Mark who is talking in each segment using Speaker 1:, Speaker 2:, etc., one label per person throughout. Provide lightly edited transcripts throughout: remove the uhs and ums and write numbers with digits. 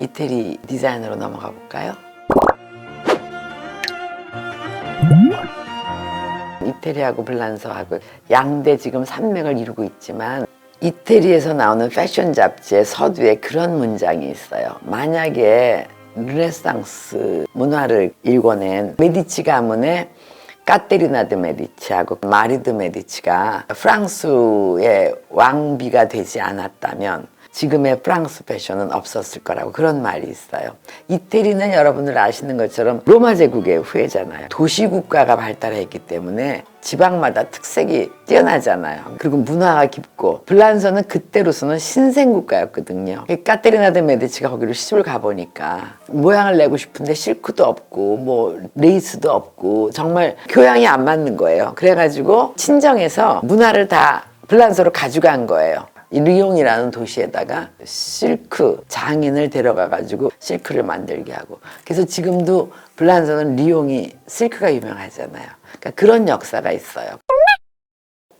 Speaker 1: 이태리 디자인으로 넘어가 볼까요? 이태리하고 블란서하고 양대 지금 산맥을 이루고 있지만 이태리에서 나오는 패션 잡지의 서두에 그런 문장이 있어요. 만약에 르네상스 문화를 일궈낸 메디치 가문의 까테리나 드 메디치하고 마리 드 메디치가 프랑스의 왕비가 되지 않았다면 지금의 프랑스 패션은 없었을 거라고 그런 말이 있어요. 이태리는 여러분들 아시는 것처럼 로마 제국의 후예잖아요. 도시국가가 발달했기 때문에 지방마다 특색이 뛰어나잖아요. 그리고 문화가 깊고 블란서는 그때로서는 신생국가였거든요. 까테리나 데 메디치가 거기로 시집을 가보니까 모양을 내고 싶은데 실크도 없고 뭐 레이스도 없고 정말 교양이 안 맞는 거예요. 그래가지고 친정에서 문화를 다 블란서로 가져간 거예요. 이 리옹이라는 도시에다가 실크 장인을 데려가가지고 실크를 만들게 하고, 그래서 지금도 블란서는 리옹이 실크가 유명하잖아요. 그러니까 그런 역사가 있어요.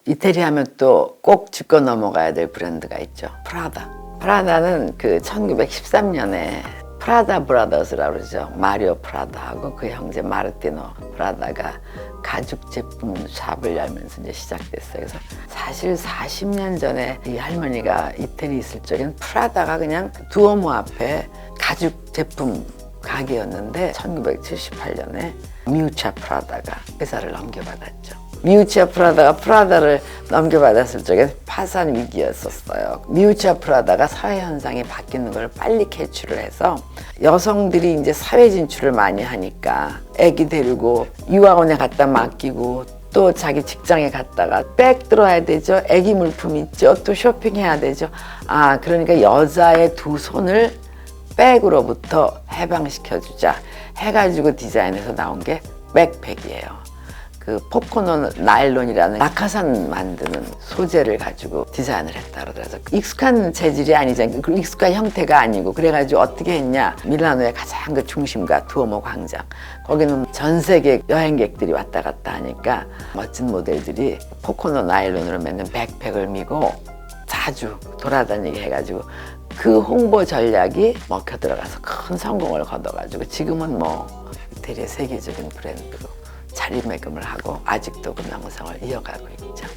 Speaker 1: 이태리 하면 또 꼭 짚고 넘어가야 될 브랜드가 있죠. 프라다. 프라다는 그 1913년에 프라다 브라더스라고 그러죠. 마리오 프라다하고 그 형제 마르티노 프라다가 가죽 제품 샵을 열면서 이제 시작됐어요. 그래서 사실 40년 전에 이 할머니가 이태리 있을 적엔 프라다가 그냥 두오모 앞에 가죽 제품 가게였는데 1978년에 미우차 프라다가 회사를 넘겨받았죠. 미우차 프라다가 프라다를 넘겨받았을 적에 파산 위기였었어요. 미우차 프라다가 사회 현상이 바뀌는 걸 빨리 캐치를 해서 여성들이 이제 사회 진출을 많이 하니까 애기 데리고 유아원에 갖다 맡기고 또 자기 직장에 갔다가 백 들어야 되죠. 애기 물품 있죠. 또 쇼핑해야 되죠. 그러니까 여자의 두 손을 백으로부터 해방시켜주자 해가지고 디자인해서 나온 게 백팩이에요. 그 포코노 나일론이라는 낙하산 만드는 소재를 가지고 디자인을 했다 그러더라고요. 익숙한 재질이 아니잖아요. 그리고 익숙한 형태가 아니고, 그래가지고 어떻게 했냐, 밀라노의 가장 그 중심가 두오모 광장, 거기는 전 세계 여행객들이 왔다 갔다 하니까 멋진 모델들이 포코노 나일론으로 만든 백팩을 미고 자주 돌아다니게 해가지고 그 홍보 전략이 먹혀 들어가서 큰 성공을 거둬가지고 지금은 뭐 이태리의 세계적인 브랜드로 자리매김을 하고 아직도 그 명성을 이어가고 있죠.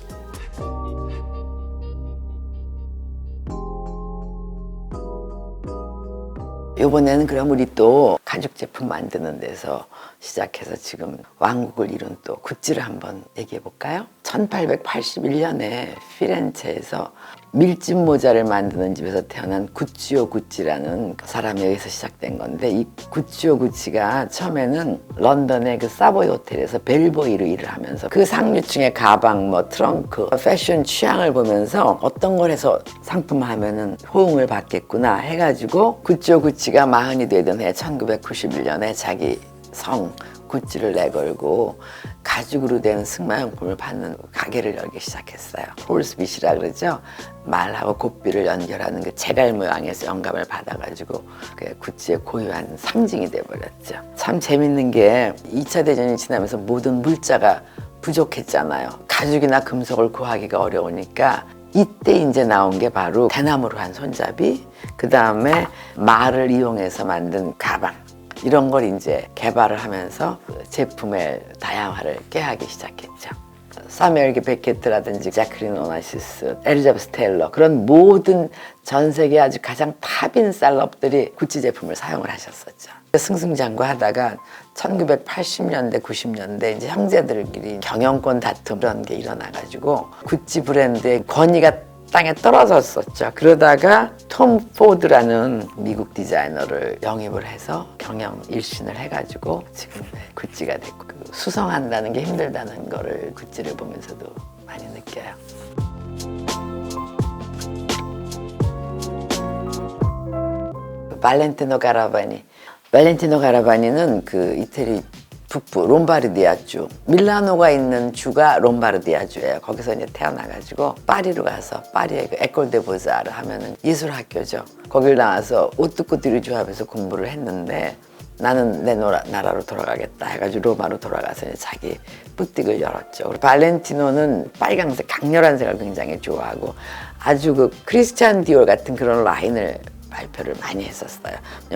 Speaker 1: 이번에는 그럼 우리 또 가죽 제품 만드는 데서 시작해서 지금 왕국을 이룬 또 구찌를 한번 얘기해 볼까요? 1881년에 피렌체에서 밀짚 모자를 만드는 집에서 태어난 구찌오 구찌라는 사람에 의해서 시작된 건데, 이 구찌오 구찌가 처음에는 런던의 그 사보이 호텔에서 벨보이로 일을 하면서 그 상류층의 가방, 뭐 트렁크, 패션 취향을 보면서 어떤 걸 해서 상품화하면은 호응을 받겠구나 해가지고 구찌오 구찌가 40이 되던 해 1991년에 자기 성 구찌를 내걸고 가죽으로 된 승마용품을 받는 가게를 열기 시작했어요. 홀스빗이라 그러죠. 말하고 곱비를 연결하는 그 제갈 모양에서 영감을 받아가지고 그 구찌의 고유한 상징이 돼버렸죠. 참 재밌는 게 2차 대전이 지나면서 모든 물자가 부족했잖아요. 가죽이나 금속을 구하기가 어려우니까 이때 이제 나온 게 바로 대나무로 한 손잡이, 그 다음에 말을 이용해서 만든 가방, 이런 걸 이제 개발을 하면서 제품의 다양화를 꾀하기 시작했죠. 사뮤엘 베케트라든지 자크린 오나시스, 엘리자베스 테일러, 그런 모든 전 세계 아주 가장 탑인 셀럽들이 구찌 제품을 사용을 하셨었죠. 승승장구하다가 1980년대, 90년대 이제 형제들끼리 경영권 다툼 이런 게 일어나가지고 구찌 브랜드의 권위가 땅에 떨어졌었죠. 그러다가 톰 포드라는 미국 디자이너를 영입을 해서 경영 일신을 해가지고 지금 구찌가 됐고, 수성한다는 게 힘들다는 거를 구찌를 보면서도 많이 느껴요. 발렌티노 가라바니는 그 이태리 북부 롬바르디아주, 밀라노가 있는 주가 롬바르디아주예요. 거기서 이제 태어나가지고 파리로 가서 파리의 그 에콜 데 보자르 하면은 예술 학교죠. 거길 나와서 오뚜꾸 디리조합에서 공부를 했는데 나는 내 나라로 돌아가겠다 해가지고 로마로 돌아가서 이제 자기 부틱을 열었죠. 그리고 발렌티노는 빨강색, 강렬한 색을 굉장히 좋아하고 아주 그 크리스찬 디올 같은 그런 라인을 발표를 많이 했었어요.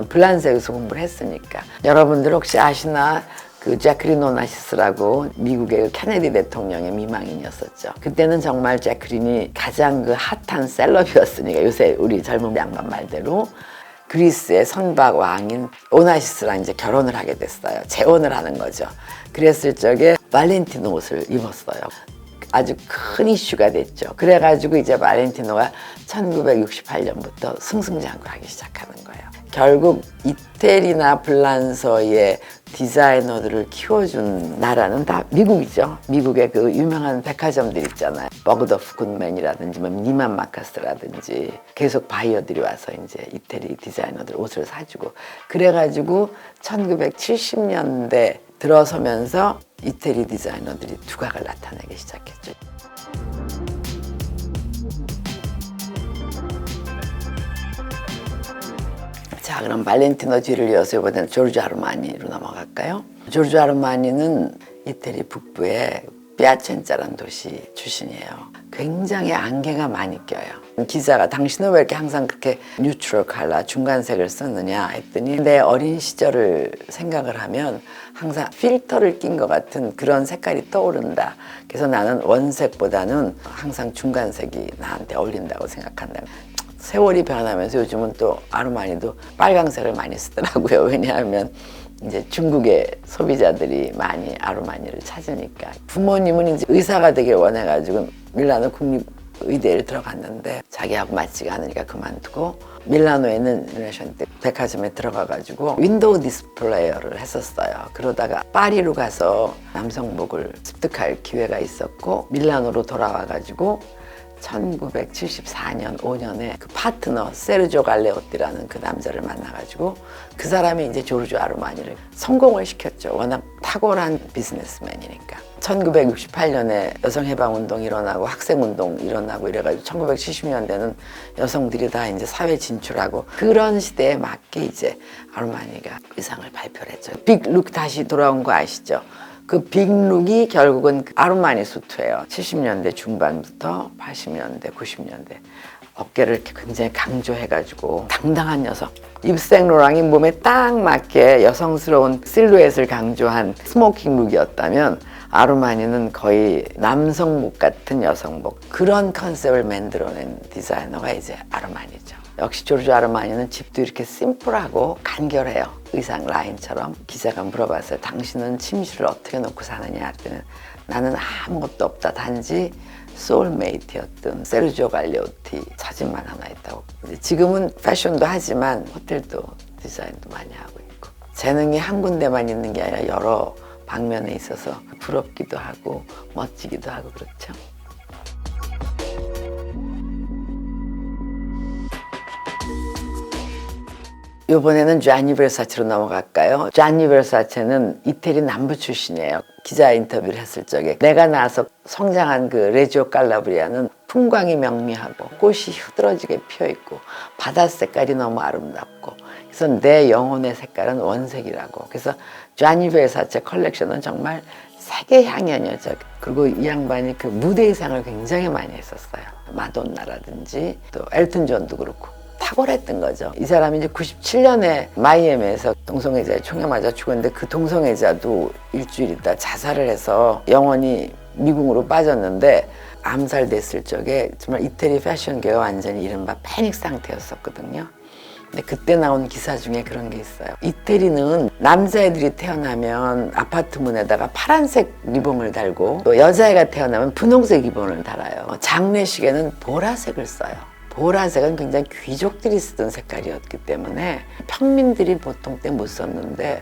Speaker 1: 블란스에서 공부를 했으니까. 여러분들 혹시 아시나? 그 제크린 오나시스라고 미국의 케네디 대통령의 미망인이었었죠. 그때는 정말 제크린이 가장 그 핫한 셀럽이었으니까 요새 우리 젊은 양반 말대로 그리스의 선박 왕인 오나시스랑 이제 결혼을 하게 됐어요. 재혼을 하는 거죠. 그랬을 적에 발렌티노 옷을 입었어요. 아주 큰 이슈가 됐죠. 그래가지고 이제 발렌티노가 1968년부터 승승장구하기 시작하는 거예요. 결국 이태리나 블란서의 디자이너들을 키워준 나라는 다 미국이죠. 미국의 그 유명한 백화점들 있잖아요. 버그더프 굿맨이라든지 니만 마카스라든지 계속 바이어들이 와서 이제 이태리 디자이너들 옷을 사주고 그래가지고 1970년대 들어서면서 이태리 디자이너들이 두각을 나타내기 시작했죠. 자, 그럼 발렌티노 뒤를 이어서 이번에는 조르조 아르마니로 넘어갈까요? 조르조 아르마니는 이태리 북부의 피아첸자라는 도시 출신이에요. 굉장히 안개가 많이 껴요. 기자가 당신은 왜 이렇게 항상 그렇게 뉴트럴 컬러, 중간색을 쓰느냐 했더니 내 어린 시절을 생각을 하면 항상 필터를 낀 것 같은 그런 색깔이 떠오른다. 그래서 나는 원색보다는 항상 중간색이 나한테 어울린다고 생각한다. 세월이 변하면서 요즘은 또 아르마니도 빨강색을 많이 쓰더라고요. 왜냐하면 이제 중국의 소비자들이 많이 아르마니를 찾으니까. 부모님은 이제 의사가 되길 원해가지고 밀라노 국립의대를 들어갔는데 자기하고 맞지가 않으니까 그만두고 밀라노에 있는 르네상스 백화점에 들어가가지고 윈도우 디스플레이어를 했었어요. 그러다가 파리로 가서 남성복을 습득할 기회가 있었고 밀라노로 돌아와가지고 1974년 5년에 그 파트너 세르조 갈레오띠라는 그 남자를 만나가지고 그 사람이 이제 조르조 아르마니를 성공을 시켰죠. 워낙 탁월한 비즈니스맨이니까. 1968년에 여성해방운동이 일어나고 학생운동 일어나고 이래가지고 1970년대는 여성들이 다 이제 사회 진출하고 그런 시대에 맞게 이제 아르마니가 의상을 발표를 했죠. 빅룩 다시 돌아온 거 아시죠? 그 빅룩이 결국은 아르마니 수트예요. 70년대 중반부터 80년대, 90년대 어깨를 이렇게 굉장히 강조해가지고 당당한 여성. 입생로랑이 몸에 딱 맞게 여성스러운 실루엣을 강조한 스모킹 룩이었다면 아르마니는 거의 남성복 같은 여성복 그런 컨셉을 만들어낸 디자이너가 이제 아르마니죠. 역시 조르조 아르마니는 집도 이렇게 심플하고 간결해요. 의상 라인처럼. 기자가 물어봤어요. 당신은 침실을 어떻게 놓고 사느냐 했더니 나는 아무것도 없다. 단지 소울메이트였던 세르지오 갈리오티 사진만 하나 있다고. 지금은 패션도 하지만 호텔도 디자인도 많이 하고 있고. 재능이 한 군데만 있는 게 아니라 여러 방면에 있어서 부럽기도 하고 멋지기도 하고 그렇죠. 이번에는 쟈니 베르사체로 넘어갈까요? 쟈니 베르사체는 이태리 남부 출신이에요. 기자 인터뷰를 했을 적에 내가 나서 성장한 그 레지오 칼라브리아는 풍광이 명미하고 꽃이 흐드러지게 피어있고 바다 색깔이 너무 아름답고 그래서 내 영혼의 색깔은 원색이라고. 그래서 쟈니 베르사체 컬렉션은 정말 세계 향연이었죠. 그리고 이 양반이 그 무대 의상을 굉장히 많이 했었어요. 마돈나라든지 또 엘튼 존도 그렇고. 탁월했던 거죠. 이 사람이 이제 97년에 마이애미에서 동성애자에 총에 맞아 죽었는데 그 동성애자도 일주일 있다 자살을 해서 영원히 미궁으로 빠졌는데 암살됐을 적에 정말 이태리 패션계가 완전히 이른바 패닉 상태였었거든요. 근데 그때 나온 기사 중에 그런 게 있어요. 이태리는 남자애들이 태어나면 아파트 문에다가 파란색 리본을 달고 또 여자애가 태어나면 분홍색 리본을 달아요. 장례식에는 보라색을 써요. 보라색은 굉장히 귀족들이 쓰던 색깔이었기 때문에 평민들이 보통 때 못 썼는데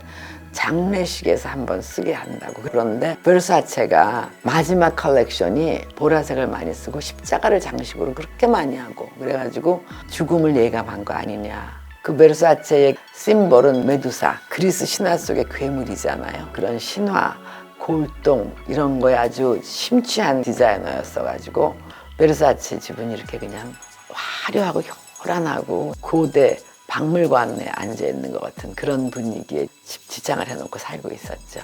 Speaker 1: 장례식에서 한번 쓰게 한다고. 그런데 베르사체가 마지막 컬렉션이 보라색을 많이 쓰고 십자가를 장식으로 그렇게 많이 하고 그래가지고 죽음을 예감한 거 아니냐. 그 베르사체의 심볼은 메두사, 그리스 신화 속의 괴물이잖아요. 그런 신화, 골동 이런 거에 아주 심취한 디자이너였어가지고 베르사체 집은 이렇게 그냥 화려하고 효란하고 고대 박물관에 앉아있는 것 같은 그런 분위기에 지장을 해놓고 살고 있었죠.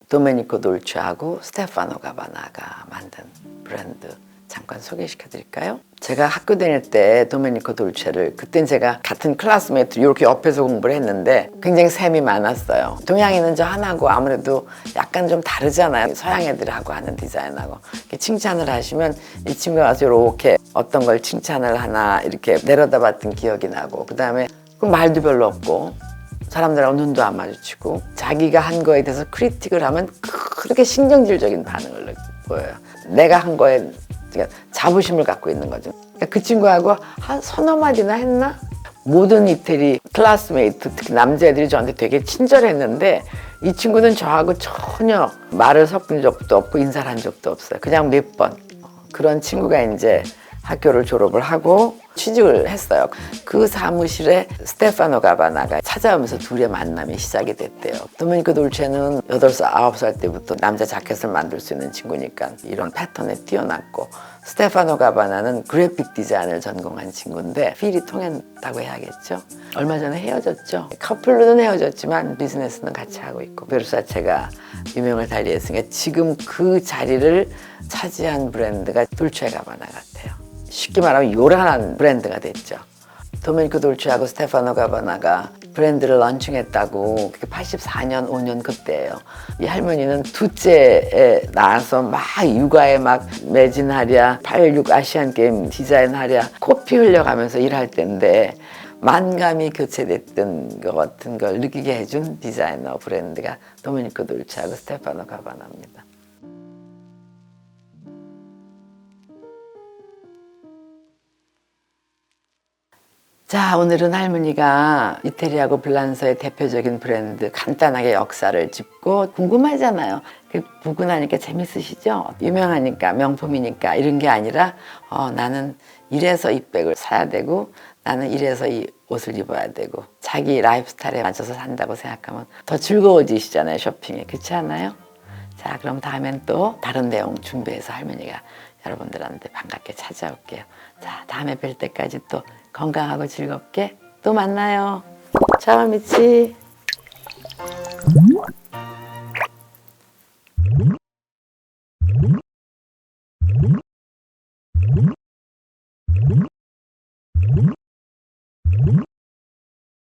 Speaker 1: 도메니코 돌체하고 스테파노 가바나가 만든 브랜드 잠깐 소개시켜 드릴까요? 제가 학교 다닐 때 도메니코 돌체를, 그땐 제가 같은 클래스메이트 이렇게 옆에서 공부를 했는데 굉장히 셈이 많았어요. 동양인은 저 하나고 아무래도 약간 좀 다르잖아요. 서양 애들하고 하는 디자인하고. 이렇게 칭찬을 하시면 이 친구가 와서 이렇게 어떤 걸 칭찬을 하나 이렇게 내려다봤던 기억이 나고, 그 다음에 말도 별로 없고 사람들하고 눈도 안 마주치고 자기가 한 거에 대해서 크리틱을 하면 그렇게 신경질적인 반응을 보여요. 내가 한 거에 자부심을 갖고 있는 거죠. 그러니까 그 친구하고 한 서너 마디나 했나? 모든 이태리 클래스메이트, 특히 남자애들이 저한테 되게 친절했는데 이 친구는 저하고 전혀 말을 섞은 적도 없고 인사를 한 적도 없어요. 그냥 몇 번. 그런 친구가 이제 학교를 졸업을 하고 취직을 했어요. 그 사무실에 스테파노 가바나가 찾아오면서 둘의 만남이 시작이 됐대요. 도메니코 돌체는 8살, 9살 때부터 남자 자켓을 만들 수 있는 친구니까 이런 패턴에 뛰어났고, 스테파노 가바나는 그래픽 디자인을 전공한 친구인데 필이 통했다고 해야겠죠. 얼마 전에 헤어졌죠. 커플로는 헤어졌지만 비즈니스는 같이 하고 있고, 베르사체가 유명을 달리했으니까 지금 그 자리를 차지한 브랜드가 돌체 가바나 같아요. 쉽게 말하면 요란한 브랜드가 됐죠. 도메니코 돌체하고 스테파노 가바나가 브랜드를 런칭했다고, 그게 84년, 5년 그때예요. 이 할머니는 둘째에 나와서 막 육아에 막 매진하랴, 86 아시안 게임 디자인하랴, 코피 흘려가면서 일할 때인데 만감이 교체됐던 것 같은 걸 느끼게 해준 디자이너 브랜드가 도메니코 돌체하고 스테파노 가바나입니다. 자, 오늘은 할머니가 이태리하고 블란서의 대표적인 브랜드 간단하게 역사를 짚고, 궁금하잖아요. 보고 나니까 재밌으시죠? 유명하니까, 명품이니까 이런 게 아니라 나는 이래서 이 백을 사야 되고 나는 이래서 이 옷을 입어야 되고, 자기 라이프 스타일에 맞춰서 산다고 생각하면 더 즐거워지시잖아요, 쇼핑이. 그렇지 않아요? 자, 그럼 다음엔 또 다른 내용 준비해서 할머니가 여러분들한테 반갑게 찾아올게요. 자, 다음에 뵐 때까지 또 건강하고 즐겁게 또 만나요. 차와 미치.